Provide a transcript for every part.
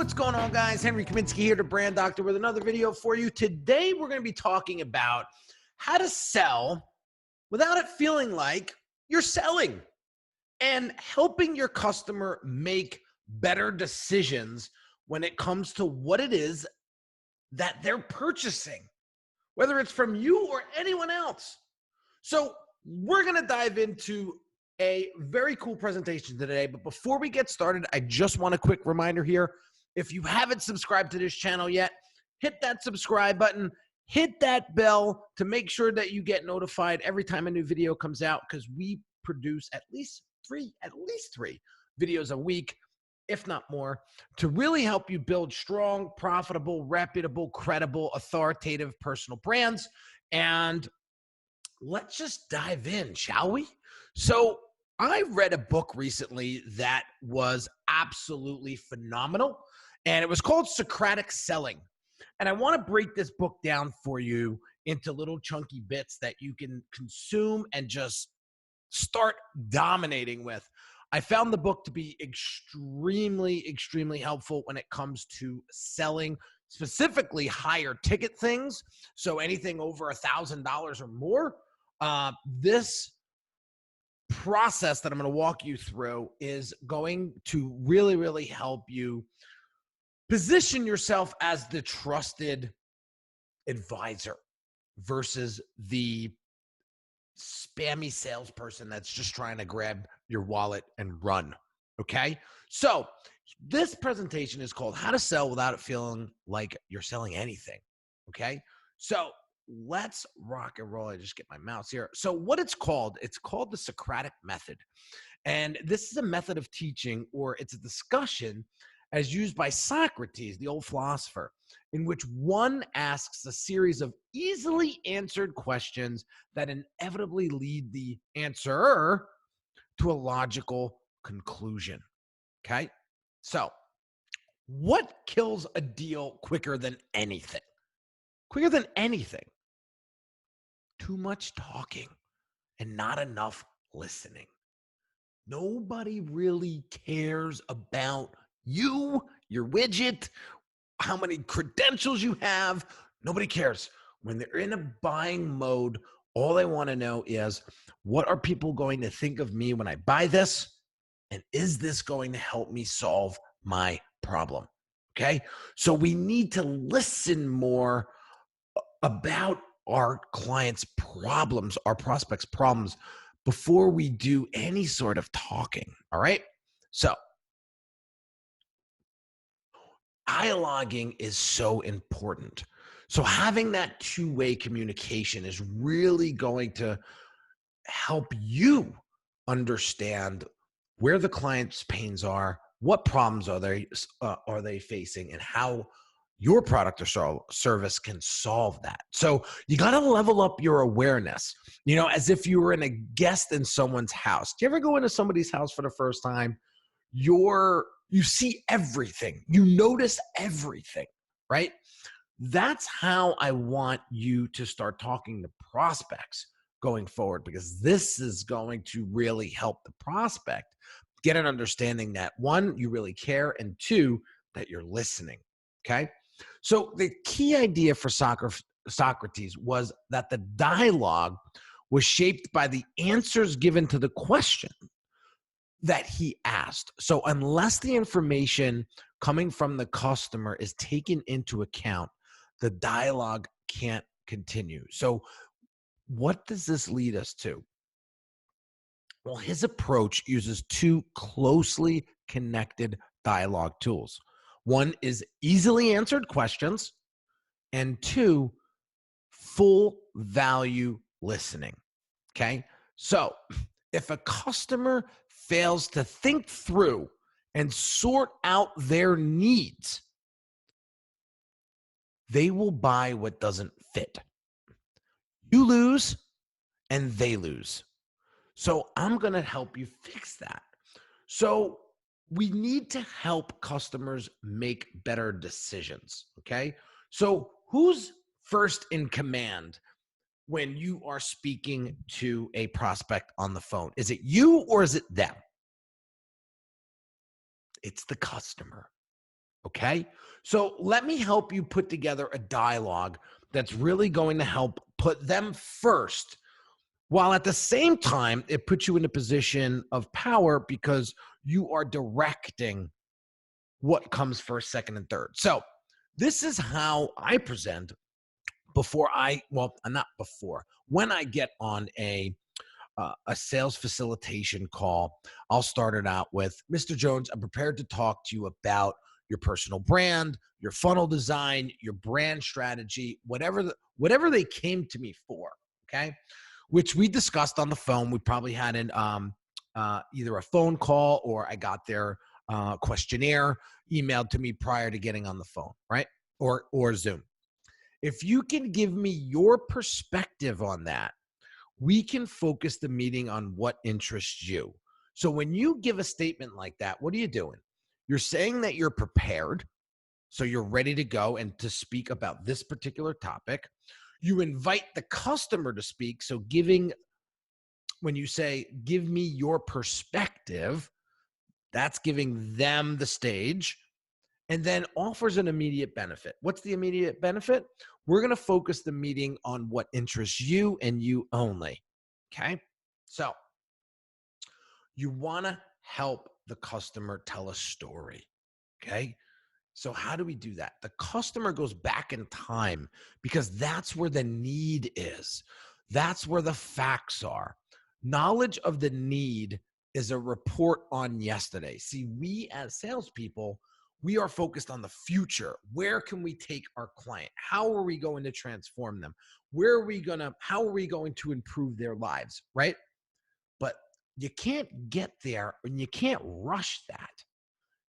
What's going on, guys? Henry Kaminski here, the Brand Doctor, with another video for you. Today, we're going to be talking about how to sell without it feeling like you're selling and helping your customer make better decisions when it comes to what it is that they're purchasing, whether it's from you or anyone else. So we're going to dive into a very cool presentation today. But before we get started, I just want a quick reminder here. If you haven't subscribed to this channel yet, hit that subscribe button, hit that bell to make sure that you get notified every time a new video comes out, because we produce at least three videos a week, if not more, to really help you build strong, profitable, reputable, credible, authoritative personal brands. And let's just dive in, shall we? So I read a book recently that was absolutely phenomenal, and it was called Socratic Selling. And I want to break this book down for you into little chunky bits that you can consume and just start dominating with. I found the book to be extremely helpful when it comes to selling, specifically higher ticket things. So anything over $1,000 or more. This process that I'm going to walk you through is going to really help you position yourself as the trusted advisor versus the spammy salesperson that's just trying to grab your wallet and run. Okay. So this presentation is called How to Sell Without It Feeling Like You're Selling Anything. Okay. So let's rock and roll. I just get my mouse here. So what it's called the Socratic Method. And this is a method of teaching, or it's a discussion as used by Socrates, the old philosopher, in which one asks a series of easily answered questions that inevitably lead the answerer to a logical conclusion. Okay? So, what kills a deal quicker than anything? Quicker than anything? Too much talking and not enough listening. Nobody really cares about you, your widget, how many credentials you have. Nobody cares. When they're in a buying mode, all they want to know is, what are people going to think of me when I buy this? And is this going to help me solve my problem? Okay. So we need to listen more about our clients' problems, our prospects' problems, before we do any sort of talking. All right. So dialoguing is so important. So having that two-way communication is really going to help you understand where the client's pains are, what problems are they facing, and how your product or service can solve that. So you got to level up your awareness, as if you were a guest in someone's house. Do you ever go into somebody's house for the first time? You see everything. You notice everything, right? That's how I want you to start talking to prospects going forward, because this is going to really help the prospect get an understanding that, one, you really care, and two, that you're listening, okay? So the key idea for Socrates was that the dialogue was shaped by the answers given to the question that he asked. So unless the information coming from the customer is taken into account, the dialogue can't continue. So what does this lead us to? Well, his approach uses two closely connected dialogue tools. One is easily answered questions, and two, full value listening. Okay. So if a customer fails to think through and sort out their needs, they will buy what doesn't fit. You lose and they lose. So I'm going to help you fix that. So we need to help customers make better decisions. Okay. So who's first in command when you are speaking to a prospect on the phone? Is it you or is it them? It's the customer. Okay. So let me help you put together a dialogue that's really going to help put them first, while at the same time, it puts you in a position of power because you are directing what comes first, second, and third. So this is how I present not before, when I get on a sales facilitation call. I'll start it out with, Mr. Jones, I'm prepared to talk to you about your personal brand, your funnel design, your brand strategy, whatever they came to me for. Okay, which we discussed on the phone. We probably had either a phone call, or I got their questionnaire emailed to me prior to getting on the phone, right? Or Zoom. If you can give me your perspective on that, we can focus the meeting on what interests you. So when you give a statement like that, what are you doing? You're saying that you're prepared, so you're ready to go and to speak about this particular topic. You invite the customer to speak. So when you say, give me your perspective, that's giving them the stage, and then offers an immediate benefit. What's the immediate benefit? We're going to focus the meeting on what interests you and you only. Okay. So you want to help the customer tell a story. Okay. So how do we do that? The customer goes back in time because that's where the need is. That's where the facts are. Knowledge of the need is a report on yesterday. See, we as salespeople, we are focused on the future. Where can we take our client? How are we going to transform them? How are we going to improve their lives, right? But you can't get there and you can't rush that.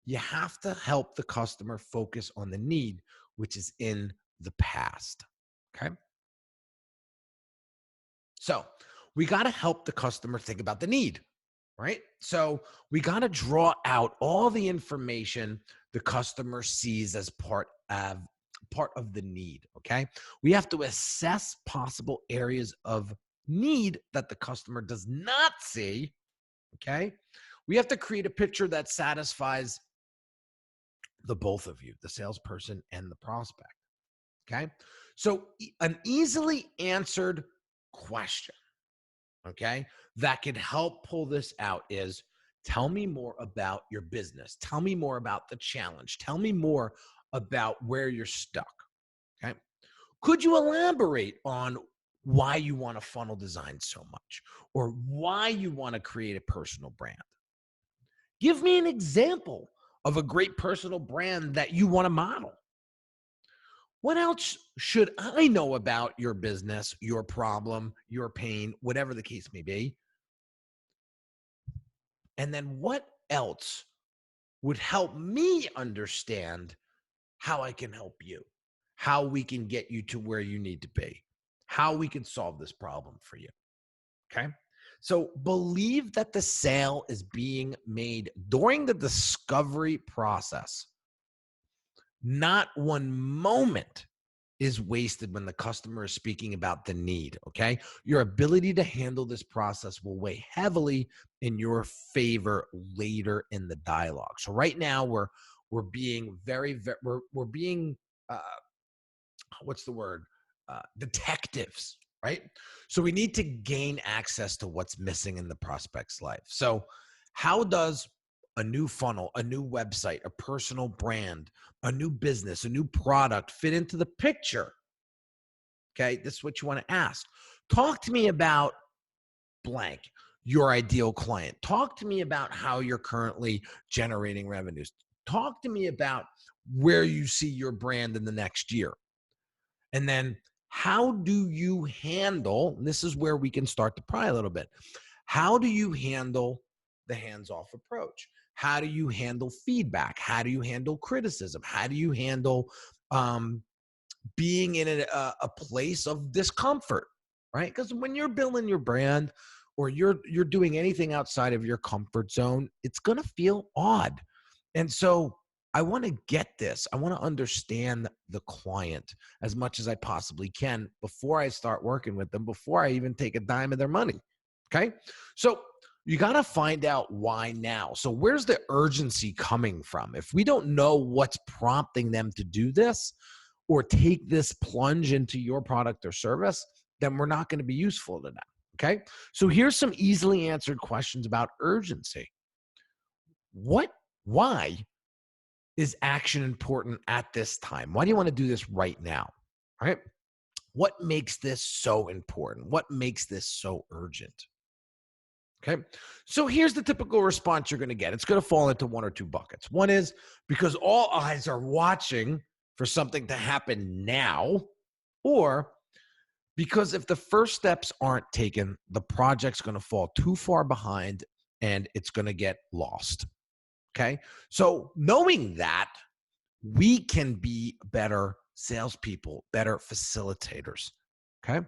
You have to help the customer focus on the need, which is in the past. Okay. So we got to help the customer think about the need, right? So we got to draw out all the information the customer sees as part of the need. Okay. We have to assess possible areas of need that the customer does not see. Okay. We have to create a picture that satisfies the both of you, the salesperson and the prospect. Okay. So an easily answered question, okay, that could help pull this out is, tell me more about your business. Tell me more about the challenge. Tell me more about where you're stuck. Okay. Could you elaborate on why you want to funnel design so much, or why you want to create a personal brand? Give me an example of a great personal brand that you want to model. What else should I know about your business, your problem, your pain, whatever the case may be? And then what else would help me understand how I can help you, how we can get you to where you need to be, how we can solve this problem for you? Okay. So believe that the sale is being made during the discovery process. Not one moment is wasted when the customer is speaking about the need. Okay. Your ability to handle this process will weigh heavily in your favor later in the dialogue. So right now we're being we're being, uh, what's the word? Detectives, right? So we need to gain access to what's missing in the prospect's life. So how does a new funnel, a new website, a personal brand, a new business, a new product fit into the picture? Okay, this is what you want to ask. Talk to me about blank, your ideal client. Talk to me about how you're currently generating revenues. Talk to me about where you see your brand in the next year. And then how do you handle, and this is where we can start to pry a little bit. How do you handle the hands-off approach? How do you handle feedback? How do you handle criticism? How do you handle being in a place of discomfort, right? Because when you're building your brand or you're doing anything outside of your comfort zone, it's going to feel odd. And so I want to get this. I want to understand the client as much as I possibly can before I start working with them, before I even take a dime of their money. Okay. So you got to find out why now. So where's the urgency coming from? If we don't know what's prompting them to do this or take this plunge into your product or service, then we're not going to be useful to them. Okay. So here's some easily answered questions about urgency. Why is action important at this time? Why do you want to do this right now? All right. What makes this so important? What makes this so urgent? Okay. So here's the typical response you're going to get. It's going to fall into one or two buckets. One is because all eyes are watching for something to happen now, or because if the first steps aren't taken, the project's going to fall too far behind and it's going to get lost. Okay. So knowing that, we can be better salespeople, better facilitators. Okay.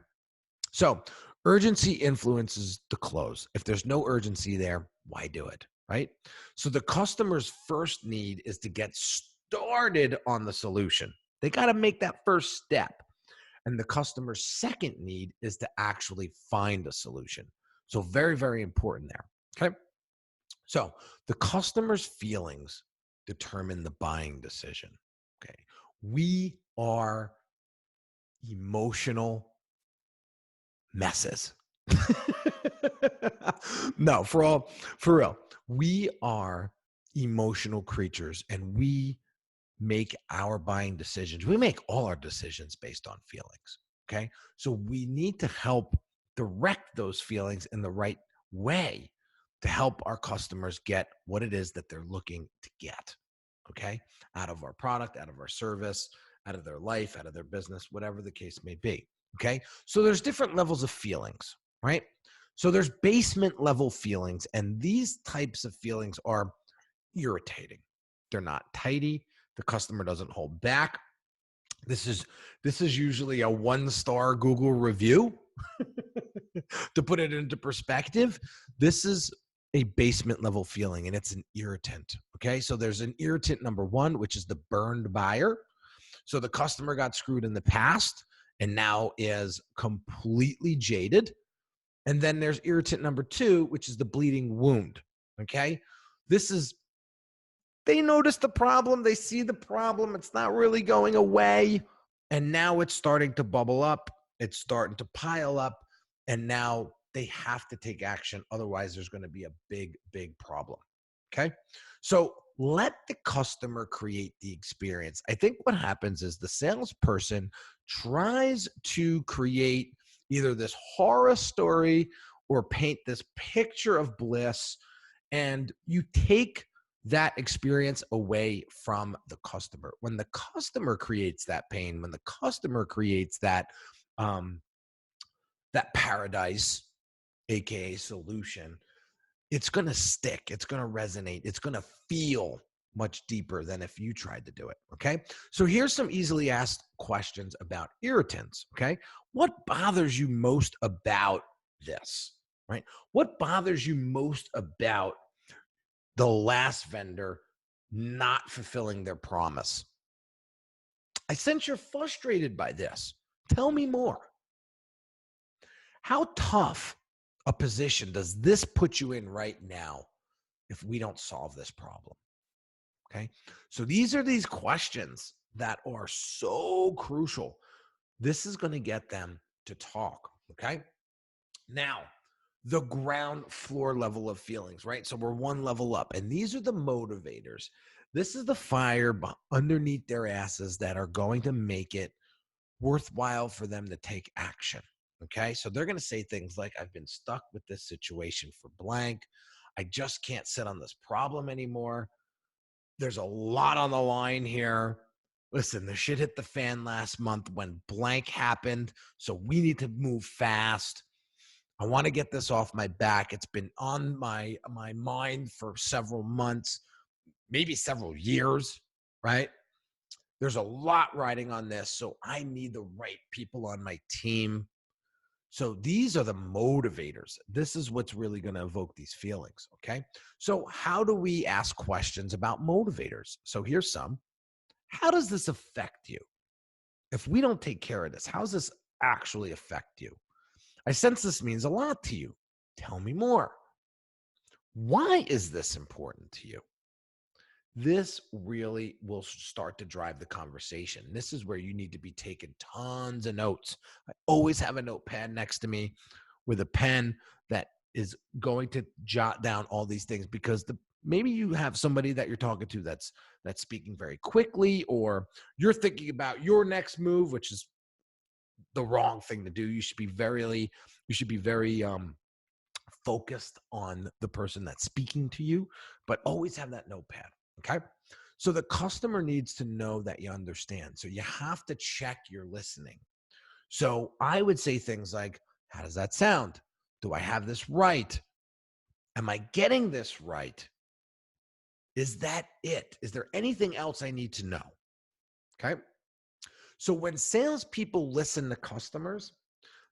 So urgency influences the close. If there's no urgency there, why do it? Right. So the customer's first need is to get started on the solution. They got to make that first step. And the customer's second need is to actually find a solution. So very, very important there. Okay. So the customer's feelings determine the buying decision. Okay. We are emotional messes. No, for real. We are emotional creatures and we make our buying decisions. We make all our decisions based on feelings. Okay. So we need to help direct those feelings in the right way to help our customers get what it is that they're looking to get. Okay. Out of our product, out of our service, out of their life, out of their business, whatever the case may be. Okay. So there's different levels of feelings, right? So there's basement level feelings, and these types of feelings are irritating. They're not tidy. The customer doesn't hold back. This is usually a 1-star Google review. To put it into perspective, this is a basement level feeling, and it's an irritant. Okay. So there's an irritant number one, which is the burned buyer. So the customer got screwed in the past and now is completely jaded. And then there's irritant number two, which is the bleeding wound. Okay. They notice the problem. They see the problem. It's not really going away. And now it's starting to bubble up. It's starting to pile up. And now they have to take action. Otherwise, there's going to be a big, big problem. Okay. So let the customer create the experience. I think what happens is the salesperson tries to create either this horror story or paint this picture of bliss, and you take that experience away from the customer. When the customer creates that pain, when the customer creates that paradise, aka solution, it's going to stick. It's going to resonate. It's going to feel much deeper than if you tried to do it. Okay. So here's some easily asked questions about irritants. Okay. What bothers you most about this? Right. What bothers you most about the last vendor not fulfilling their promise? I sense you're frustrated by this. Tell me more. How tough a position does this put you in right now if we don't solve this problem? Okay. So these are these questions that are so crucial. This is going to get them to talk. Okay. Now, the ground floor level of feelings, right? So we're one level up, and these are the motivators. This is the fire underneath their asses that are going to make it worthwhile for them to take action. Okay. So they're going to say things like, I've been stuck with this situation for blank. I just can't sit on this problem anymore. There's a lot on the line here. Listen, the shit hit the fan last month when blank happened. So we need to move fast. I want to get this off my back. It's been on my mind for several months, maybe several years, right? There's a lot riding on this. So I need the right people on my team. So these are the motivators. This is what's really going to evoke these feelings. Okay. So how do we ask questions about motivators? So here's some. How does this affect you? If we don't take care of this, how does this actually affect you? I sense this means a lot to you. Tell me more. Why is this important to you? This really will start to drive the conversation. This is where you need to be taking tons of notes. I always have a notepad next to me with a pen that is going to jot down all these things, because maybe you have somebody that you're talking to that's speaking very quickly, or you're thinking about your next move, which is the wrong thing to do. You should be very focused on the person that's speaking to you, but always have that notepad. Okay. So the customer needs to know that you understand. So you have to check your listening. So I would say things like, how does that sound? Do I have this right? Am I getting this right? Is that it? Is there anything else I need to know? Okay. So when salespeople listen to customers,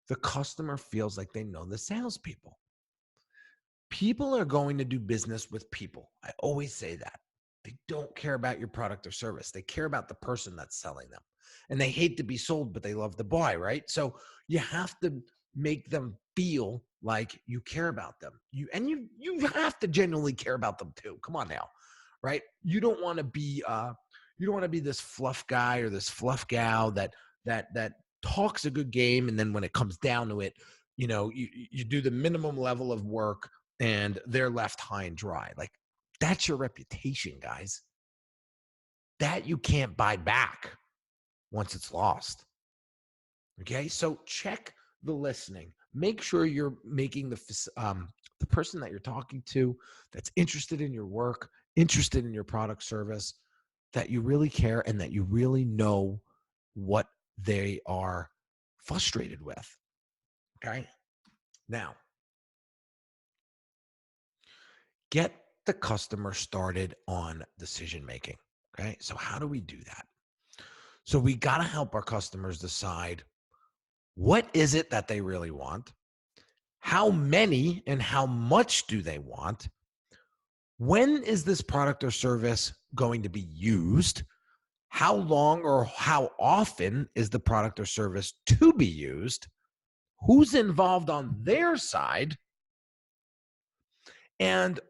the customer feels like they know the salespeople. People are going to do business with people. I always say that. They don't care about your product or service. They care about the person that's selling them. And they hate to be sold, but they love to buy, right? So you have to make them feel like you care about them. You have to genuinely care about them too. Come on now, right? You don't want to be this fluff guy or this fluff gal that talks a good game, and then when it comes down to it, you do the minimum level of work and they're left high and dry. Like, that's your reputation, guys. That you can't buy back once it's lost. Okay, so check the listening. Make sure you're making the person that you're talking to that's interested in your work, interested in your product service, that you really care and that you really know what they are frustrated with. Okay, now get the customer started on decision making. Okay. So, how do we do that? So, we got to help our customers decide what is it that they really want, how many and how much do they want, when is this product or service going to be used, how long or how often is the product or service to be used, who's involved on their side, and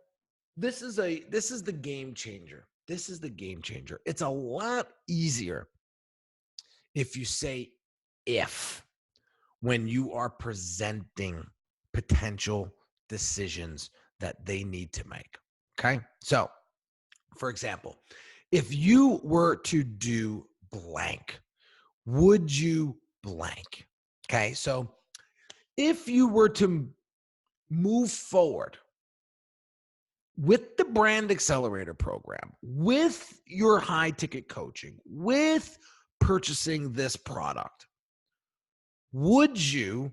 this is the game changer. This is the game changer. It's a lot easier if you say if when you are presenting potential decisions that they need to make. Okay? So, for example, if you were to do blank, would you blank? Okay? So, if you were to move forward with the brand accelerator program, with your high ticket coaching, with purchasing this product, would you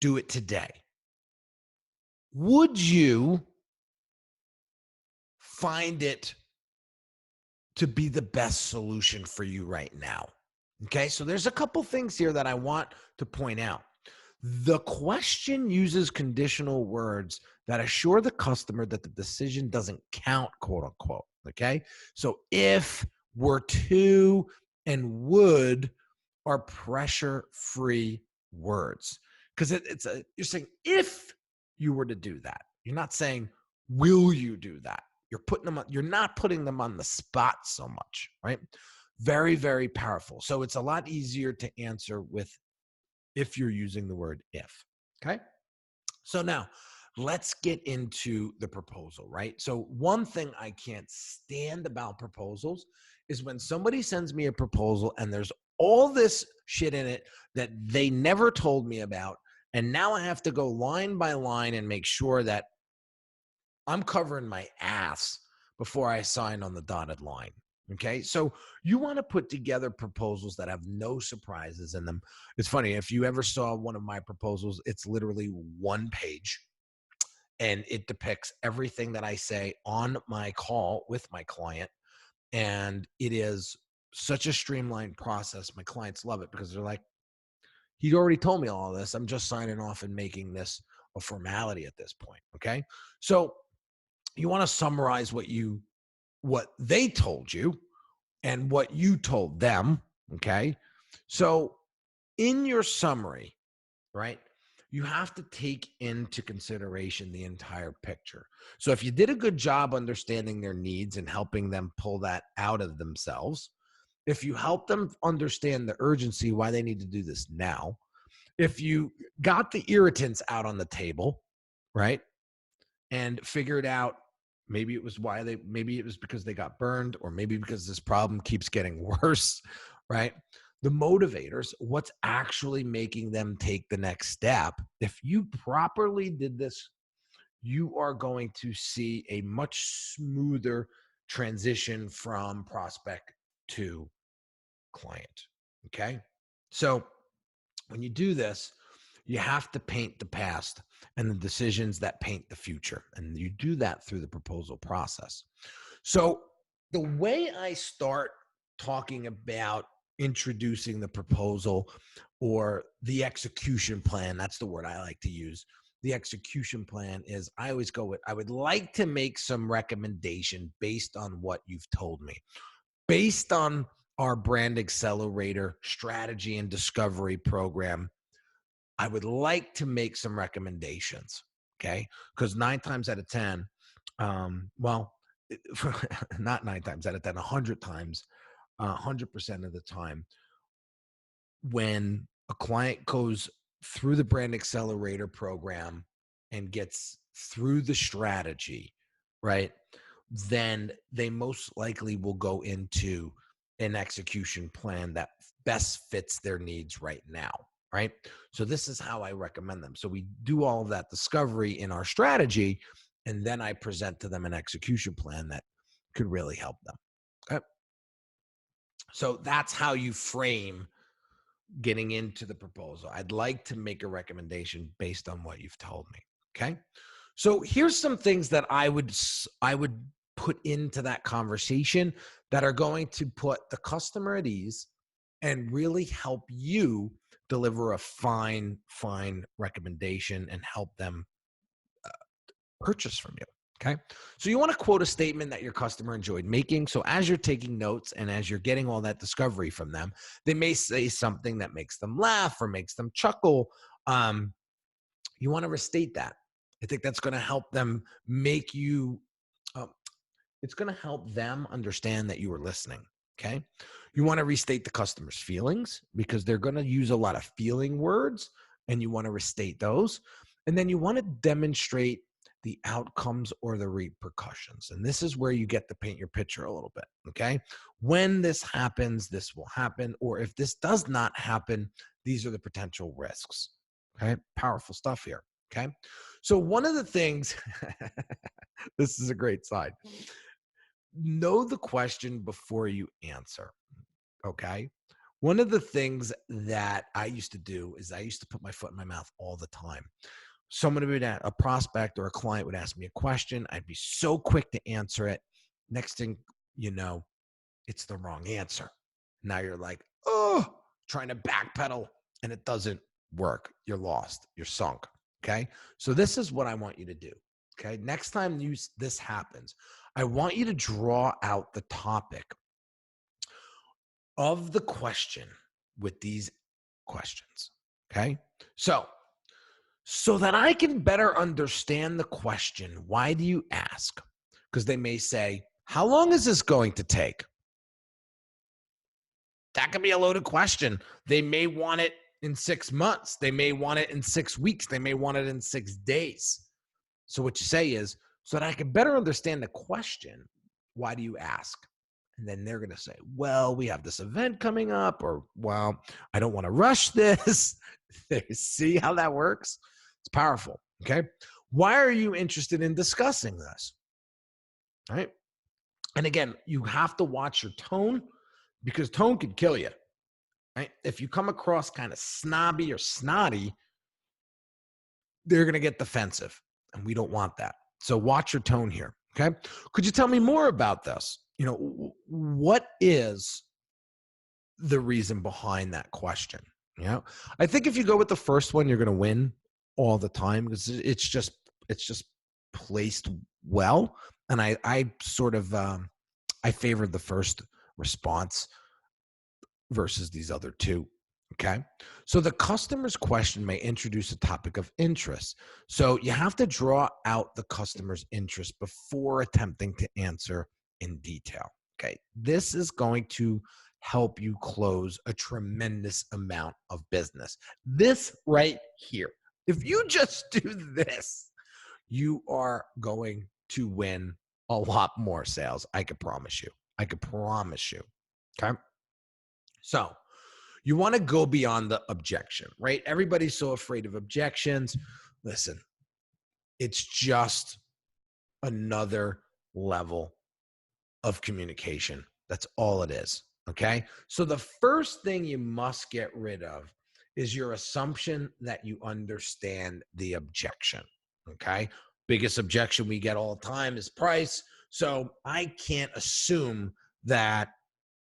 do it today? Would you find it to be the best solution for you right now? Okay, so there's a couple things here that I want to point out. The question uses conditional words that assure the customer that the decision doesn't count, quote unquote. Okay. So if, were to, and would are pressure free words, because you're saying if you were to do that. You're not saying, will you do that? You're not putting them on the spot so much, right? Very, very powerful. So it's a lot easier to answer with if you're using the word if. Okay. So now let's get into the proposal, right? So one thing I can't stand about proposals is when somebody sends me a proposal and there's all this shit in it that they never told me about. And now I have to go line by line and make sure that I'm covering my ass before I sign on the dotted line. Okay. So you want to put together proposals that have no surprises in them. It's funny. If you ever saw one of my proposals, it's literally one page and it depicts everything that I say on my call with my client. And it is such a streamlined process. My clients love it because they're like, he already told me all of this. I'm just signing off and making this a formality at this point. Okay. So you want to summarize what they told you and what you told them. Okay. So in your summary, right, you have to take into consideration the entire picture. So if you did a good job understanding their needs and helping them pull that out of themselves, if you help them understand the urgency, why they need to do this now, if you got the irritants out on the table, right, and figured out maybe it was maybe it was because they got burned, or maybe because this problem keeps getting worse, right? The motivators, what's actually making them take the next step. If you properly did this, you are going to see a much smoother transition from prospect to client. Okay. So when you do this, you have to paint the past and the decisions that paint the future. And you do that through the proposal process. So the way I start talking about introducing the proposal or the execution plan, that's the word I like to use. The execution plan is, I always go with, I would like to make some recommendation based on what you've told me, based on our brand accelerator strategy and discovery program. I would like to make some recommendations. Okay. Because 9 times out of 10, well, not 9 times out of 10, 100 times, 100% of the time, when a client goes through the brand accelerator program and gets through the strategy, right, then they most likely will go into an execution plan that best fits their needs right now, right? So this is how I recommend them. So we do all of that discovery in our strategy, and then I present to them an execution plan that could really help them. Okay. So that's how you frame getting into the proposal. I'd like to make a recommendation based on what you've told me. Okay. So here's some things that I would put into that conversation that are going to put the customer at ease and really help you deliver a fine recommendation and help them purchase from you. Okay. So you want to quote a statement that your customer enjoyed making. So as you're taking notes and as you're getting all that discovery from them, they may say something that makes them laugh or makes them chuckle. You want to restate that. I think that's going to help them make you, it's going to help them understand that you were listening. Okay. You want to restate the customer's feelings because they're going to use a lot of feeling words, and you want to restate those. And then you want to demonstrate the outcomes or the repercussions. And this is where you get to paint your picture a little bit. Okay. When this happens, this will happen. Or if this does not happen, these are the potential risks. Okay. Powerful stuff here. Okay. So one of the things, this is a great slide. Know the question before you answer. Okay. One of the things that I used to do is I used to put my foot in my mouth all the time. Someone would, a prospect or a client would ask me a question. I'd be so quick to answer it. Next thing you know, it's the wrong answer. Now you're like, oh, trying to backpedal, and it doesn't work. You're lost. You're sunk. Okay. So this is what I want you to do. Okay. Next time this happens, I want you to draw out the topic of the question with these questions. Okay. So that I can better understand the question, why do you ask? Because they may say, how long is this going to take? That could be a loaded question. They may want it in 6 months. They may want it in 6 weeks. They may want it in 6 days. So what you say is, so that I can better understand the question, why do you ask? And then they're going to say, well, we have this event coming up, or, well, I don't want to rush this. See how that works? It's powerful. Okay. Why are you interested in discussing this? All right. And again, you have to watch your tone, because tone could kill you. Right? If you come across kind of snobby or snotty, they're going to get defensive, and we don't want that. So watch your tone here. Okay. Could you tell me more about this? You know, what is the reason behind that question? You know, I think if you go with the first one, you're going to win all the time, because it's just placed well. And I sort of, I favored the first response versus these other two. Okay. So the customer's question may introduce a topic of interest. So you have to draw out the customer's interest before attempting to answer in detail. Okay. This is going to help you close a tremendous amount of business. This right here. If you just do this, you are going to win a lot more sales. I can promise you. I can promise you. Okay. So you want to go beyond the objection, right? Everybody's so afraid of objections. Listen, it's just another level of communication. That's all it is. Okay. So the first thing you must get rid of is your assumption that you understand the objection. Okay. Biggest objection we get all the time is price. So I can't assume that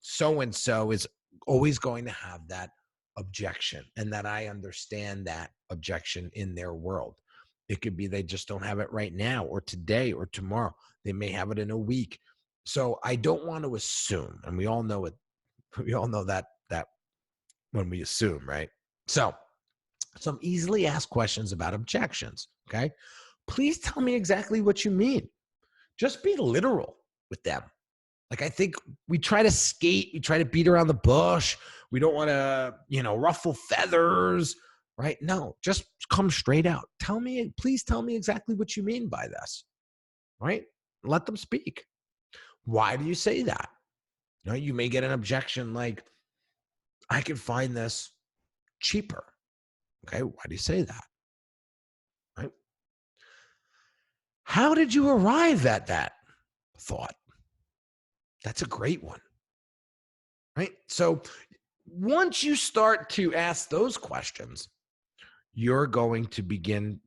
so-and-so is always going to have that objection and that I understand that objection in their world. It could be they just don't have it right now or today or tomorrow. They may have it in a week. So I don't want to assume, and we all know it. We all know that when we assume, right? So some easily asked questions about objections. Okay. Please tell me exactly what you mean. Just be literal with them. Like, I think we try to skate, we try to beat around the bush. We don't want to, ruffle feathers, right? No, just come straight out. Please tell me exactly what you mean by this, right? Let them speak. Why do you say that? You may get an objection like, I can find this cheaper. Okay, why do you say that? Right? How did you arrive at that thought? That's a great one. Right? So once you start to ask those questions, you're going to begin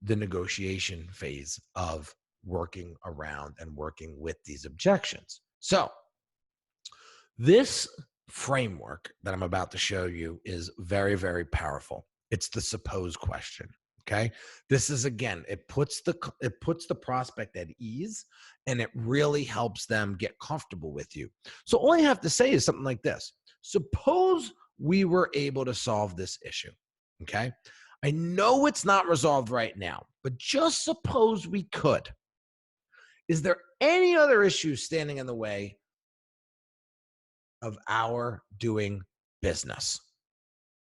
the negotiation phase of working around and working with these objections. So this framework that I'm about to show you is very, very powerful. It's the suppose question. Okay. This is, again, it puts the prospect at ease, and it really helps them get comfortable with you. So all you have to say is something like this: suppose we were able to solve this issue. Okay. I know it's not resolved right now, but just suppose we could. Is there any other issues standing in the way of our doing business?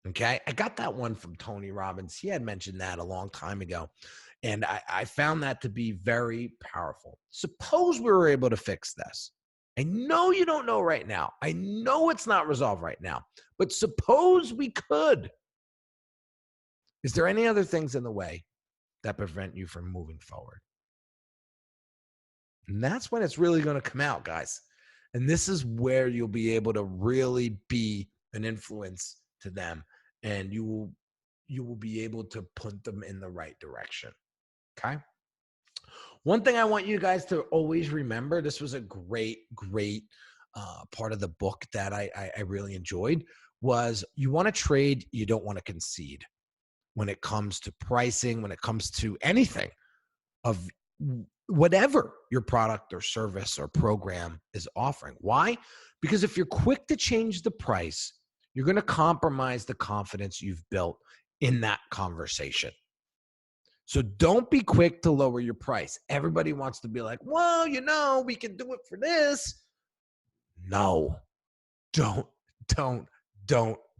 Okay. I got that one from Tony Robbins. He had mentioned that a long time ago, and I found that to be very powerful. Suppose we were able to fix this. I know you don't know right now. I know it's not resolved right now, but suppose we could. Is there any other things in the way that prevent you from moving forward? And that's when it's really going to come out, guys. And this is where you'll be able to really be an influence to them, and you will be able to put them in the right direction. Okay. One thing I want you guys to always remember, this was a great part of the book that I really enjoyed, was you want to trade, you don't want to concede when it comes to pricing, when it comes to anything of whatever your product or service or program is offering. Why? Because if you're quick to change the price, you're going to compromise the confidence you've built in that conversation. So don't be quick to lower your price. Everybody wants to be like, well, we can do it for this. No, don't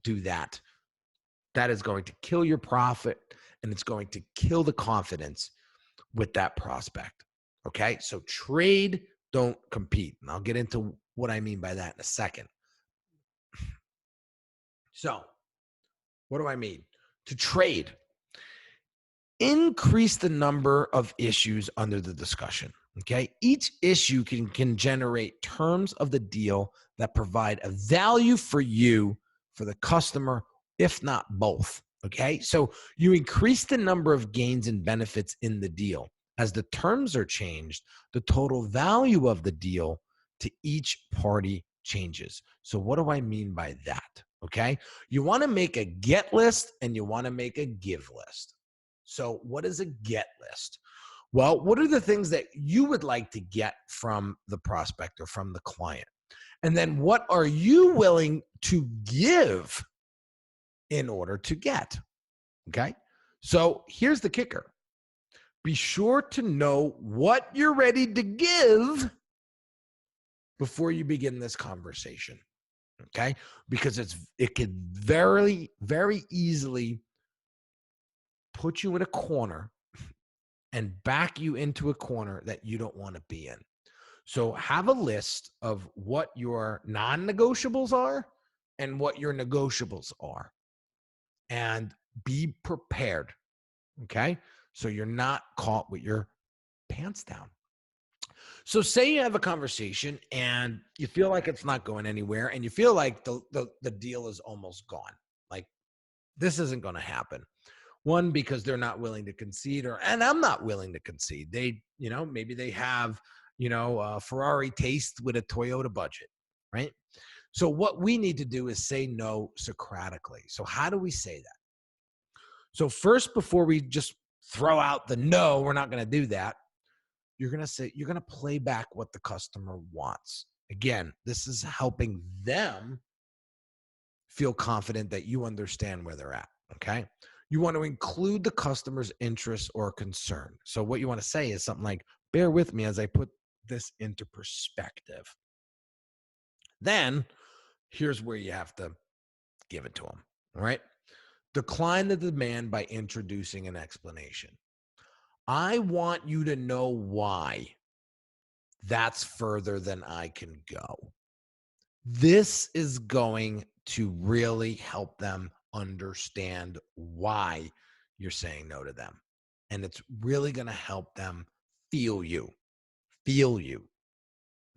do that. That is going to kill your profit, and it's going to kill the confidence with that prospect. Okay. So trade, don't compete. And I'll get into what I mean by that in a second. So what do I mean? To trade, increase the number of issues under the discussion. Okay. Each issue can generate terms of the deal that provide a value for you, for the customer, if not both. Okay. So you increase the number of gains and benefits in the deal. As the terms are changed, the total value of the deal to each party changes. So what do I mean by that? Okay. You want to make a get list and you want to make a give list. So what is a get list? Well, what are the things that you would like to get from the prospect or from the client? And then what are you willing to give in order to get. Okay. So here's the kicker. Be sure to know what you're ready to give before you begin this conversation. Okay. Because it could very, very easily put you in a corner and back you into a corner that you don't want to be in. So have a list of what your non-negotiables are and what your negotiables are, and be prepared. Okay. So you're not caught with your pants down. So say you have a conversation and you feel like it's not going anywhere, and you feel like the deal is almost gone. Like, this isn't going to happen. One, because they're not willing to concede, and I'm not willing to concede. They, maybe they have, a Ferrari taste with a Toyota budget, right? So what we need to do is say no Socratically. So how do we say that? So first, before we just throw out the no, we're not going to do that. You're going to play back what the customer wants. Again, this is helping them feel confident that you understand where they're at. Okay. You want to include the customer's interest or concern. So what you want to say is something like, bear with me as I put this into perspective. Then here's where you have to give it to them. All right. Decline the demand by introducing an explanation. I want you to know why that's further than I can go. This is going to really help them understand why you're saying no to them. And it's really going to help them feel you.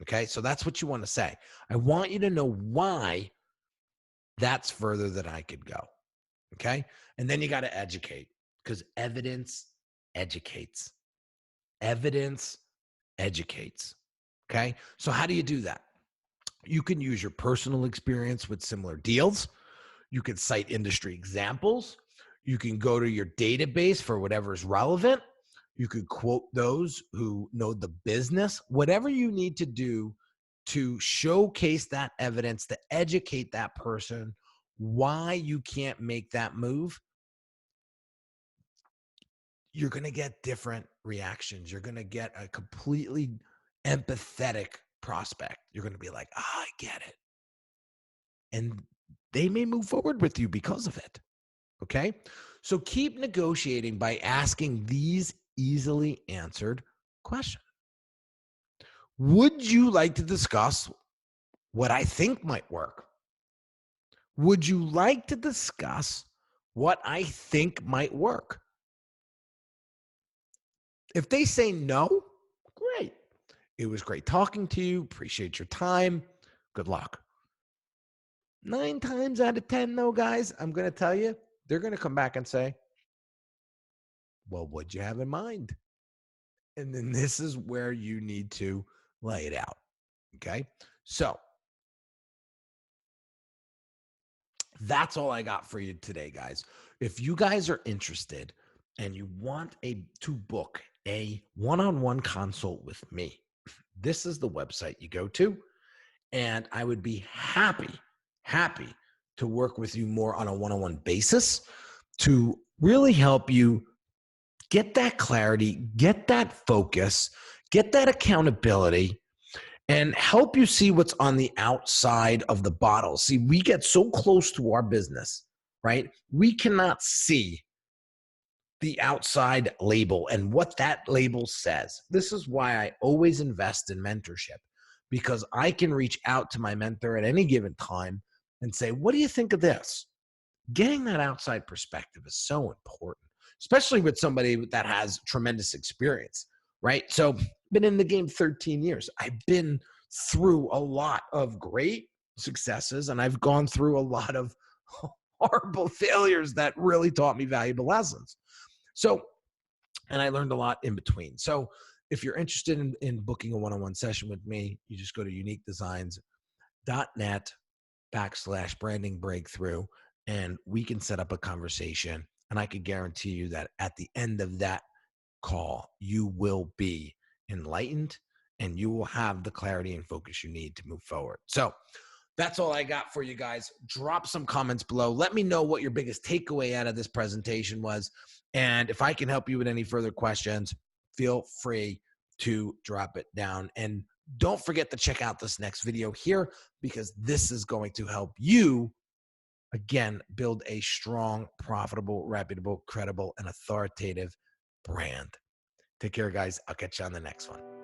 Okay. So that's what you want to say. I want you to know why that's further than I could go. Okay. And then you got to educate, because evidence educates. Evidence educates. Okay. So how do you do that? You can use your personal experience with similar deals. You can cite industry examples. You can go to your database for whatever is relevant. You could quote those who know the business. Whatever you need to do to showcase that evidence, to educate that person why you can't make that move, you're going to get different reactions. You're going to get a completely empathetic prospect. You're going to be like, I get it. And they may move forward with you because of it. Okay. So keep negotiating by asking these easily answered questions. Would you like to discuss what I think might work? Would you like to discuss what I think might work? If they say no, great. It was great talking to you. Appreciate your time. Good luck. 9 times out of 10, though, guys, I'm going to tell you, they're going to come back and say, well, what'd you have in mind? And then this is where you need to lay it out. Okay. So that's all I got for you today, guys. If you guys are interested and you want to book a one-on-one consult with me, this is the website you go to. And I would be happy to work with you more on a one-on-one basis to really help you get that clarity, get that focus, get that accountability, and help you see what's on the outside of the bottle. See, we get so close to our business, right? We cannot see the outside label and what that label says. This is why I always invest in mentorship, because I can reach out to my mentor at any given time and say, what do you think of this? Getting that outside perspective is so important, especially with somebody that has tremendous experience, right? So I've been in the game 13 years. I've been through a lot of great successes, and I've gone through a lot of horrible failures that really taught me valuable lessons. So, and I learned a lot in between. So if you're interested in booking a one-on-one session with me, you just go to uniquedesignz.net/branding breakthrough, and we can set up a conversation. And I could guarantee you that at the end of that call, you will be enlightened and you will have the clarity and focus you need to move forward. So That's all I got for you guys. Drop some comments below. Let me know what your biggest takeaway out of this presentation was. And if I can help you with any further questions, feel free to drop it down. And don't forget to check out this next video here, because this is going to help you, again, build a strong, profitable, reputable, credible, and authoritative brand. Take care, guys. I'll catch you on the next one.